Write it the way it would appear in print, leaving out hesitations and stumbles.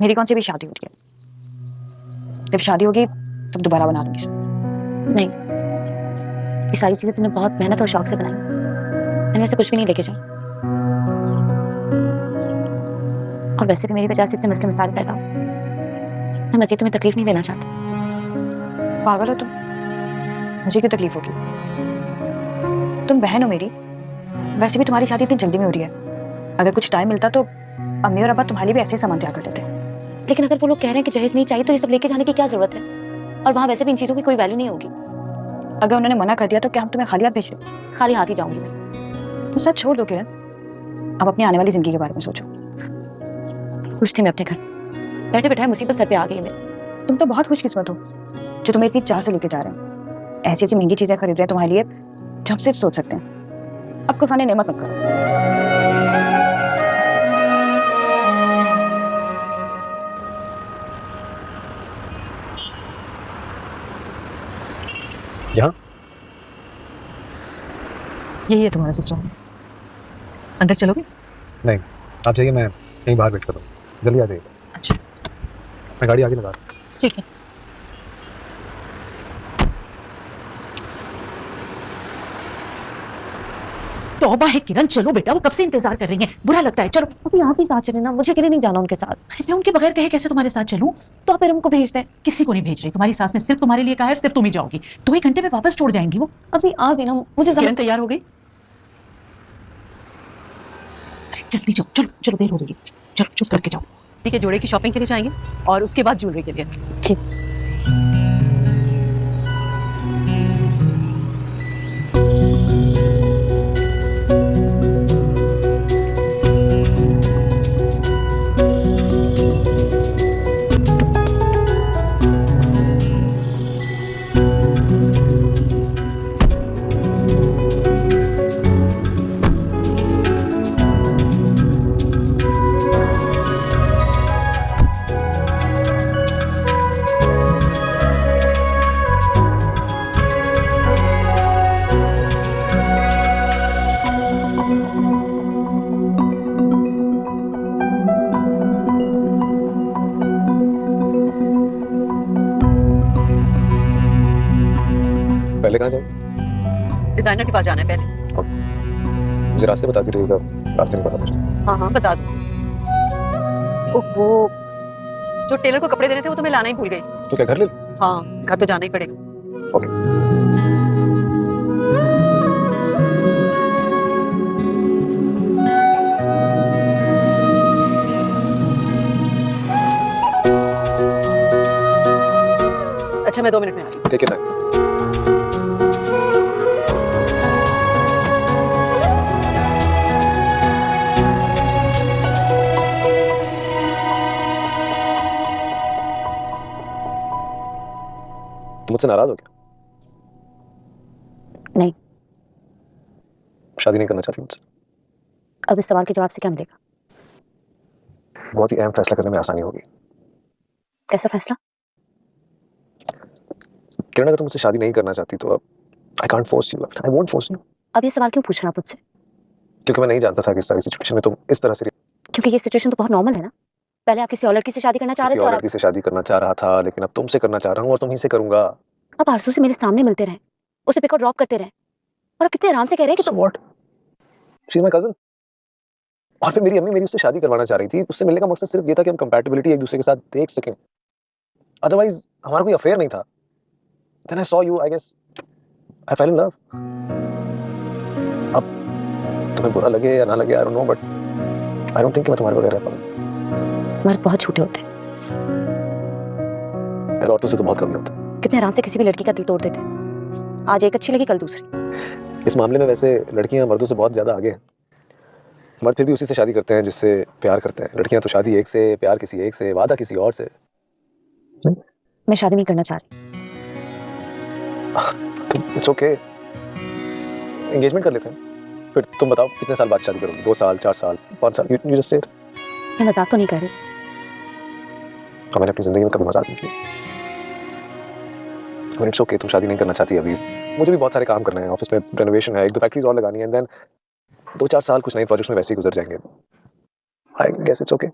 मेरी कौन सी भी शादी हो रही है। जब शादी होगी तब दोबारा बना लूंगी। नहीं, ये सारी चीजें तुमने बहुत मेहनत और शौक से बनाई। मैंने वैसे कुछ भी नहीं लेके जाऊँ। और वैसे भी मेरी वजह से इतने मसले मसाइल पैदा हो। मैं मज़ीद तुम्हें तकलीफ नहीं देना चाहती। पागल हो तुम? मुझे क्यों तकलीफ होगी? तुम बहन हो मेरी। वैसे भी तुम्हारी शादी इतनी जल्दी में हो रही है। अगर कुछ टाइम मिलता तो अम्मी और अब्बा तुम्हारे लिए भी ऐसे ही सामान तैयार कर देते। लेकिन अगर वो लोग कह रहे हैं कि जहेज नहीं चाहिए तो ये सब लेके जाने की क्या जरूरत है? और वहाँ वैसे भी इन चीज़ों की कोई वैल्यू नहीं होगी। अगर उन्होंने मना कर दिया तो क्या हम तुम्हें खाली हाथ भेज दें? खाली हाथ ही जाऊंगी मैं। तो सच छोड़ दो किरण, अब अपनी आने वाली जिंदगी के बारे में सोचो। खुश थी मैं अपने घर, बैठे बैठाए मुसीबत सर पे आ गई मेरे। तुम तो बहुत खुशकिस्मत हो जो तुम्हें इतनी चाह से लेके जा रहे हैं। ऐसी ऐसी महंगी चीजें खरीद रहे हैं तुम्हारे लिए जो हम सिर्फ सोच सकते हैं। अब कुफाने नेमत मत करो। यहाँ यही है तुम्हारा ससुराल। अंदर चलोगे? नहीं, आप जाइए, मैं कहीं बाहर वेट कर रहा हूँ। जल्दी आ जाइए। अच्छा मैं गाड़ी आगे लगा रहा हूँ। ठीक है। तौबा है किरण, चलो बेटा, वो कब से इंतजार कर रही हैं। बुरा लगता है, चलो। अभी आप ही साथ चले ना, मुझे अकेले नहीं जाना उनके साथ। अरे मैं उनके बगैर कहे कैसे तुम्हारे साथ चलूं? तो आप फिर हमको भेज दें। किसी को नहीं भेज रही, तुम्हारी सास ने सिर्फ तुम्हारे लिए कहा है, सिर्फ तुम ही जाओगी। 2 ही घंटे में वापस छोड़ जाएंगी वो। अभी आ गई ना, मुझे किरण तैयार हो गई? अरे जल्दी जाओ, चलो चलो, देर हो रही है। चलो चुप करके जाओ। के जोड़े की शॉपिंग के लिए जाएंगे और उसके बाद ज्वेलरी के लिए। ठीक। पहले कहाँ जाऊँ? डिजाइनर के पास जाना है पहले। मुझे रास्ते बताती रहिएगा, रास्ते नहीं पता मुझे। हाँ हाँ बता दो। वो जो टेलर को कपड़े देने थे वो तो मैं लाना ही भूल गई। तो क्या घर ले? हाँ घर तो जाना ही पड़ेगा। ओके। अच्छा मैं 2 मिनट में आ रही हूँ। ठीक है। तुम मुझसे नाराज हो क्या? नहीं। शादी नहीं करना चाहती मुझसे? अब इस सवाल के जवाब से क्या मिलेगा? बहुत ही अहम फैसला करने में आसानी होगी। कैसा फैसला? किरण, अगर तुम मुझसे शादी नहीं करना चाहती तो अब I can't force you, I won't force you. अब ये सवाल क्यों पूछ रहे हैं आप मुझसे? क्योंकि मैं नहीं जानता था कि इस सारी सिचुएशन में तुम इस तरह से। क्योंकि ये सिचुएशन तो बहुत नॉर्मल है ना। पहले आप किसी और लड़की से शादी करना चाह रहे थे और लड़की से शादी करना चाह रहा था, लेकिन अब तुमसे करना चाह रहा हूँ और तुम ही से करूंगा। अब आरज़ू से मेरे सामने मिलते रहे, उसे पिक और ड्रॉप करते रहे, और कितने आराम से कह रहे हैं कि So what? She's my cousin. और फिर मेरी अम्मी मेरी उससे शादी करवाना चाह रही थी। उससे मिलने का मकसद सिर्फ ये था कि हम कंपैटिबिलिटी एक दूसरे के साथ देख सकें। अदरवाइज हमारा कोई अफेयर नहीं था। Then I saw you, I guess I fell in love. अब तुम्हें बुरा लगे या ना लगे, I don't know, but I don't think कि मैं तुम्हारे बगैर रह पाऊंगा। मर्द बहुत झूठे होते हैं। मेरे औरतों से तो बहुत कम ही होता। कितने आराम से किसी भी लड़की का दिल तोड़ देते हैं। आज एक अच्छी लगी, कल दूसरी। इस मामले में वैसे लड़कियां मर्दों से बहुत ज्यादा आगे हैं। मर्द फिर भी उसी से शादी करते हैं जिससे प्यार करते हैं। लड़कियां तो शादी एक से, प्यार किसी एक से, वादा किसी और से। मैं शादी नहीं करना चाह रही। तो इट्स ओके, एंगेजमेंट कर लेते हैं। फिर तुम बताओ कितने साल बाद शादी करोगी? 2 साल, 4 साल, 5 साल? You just say it. मैं मजाक तो नहीं कर रही। और मैंने अपनी जिंदगी में कभी मजाक नहीं किया। और इट्स ओके, तुम शादी नहीं करना चाहती अभी। मुझे भी बहुत सारे काम करने हैं, ऑफिस में रेनोवेशन है, 1-2 फैक्ट्रीज और लगानी है, एंड देन 2-4 साल कुछ नए प्रोजेक्ट्स में वैसे ही गुजर जाएंगे। I guess it's okay.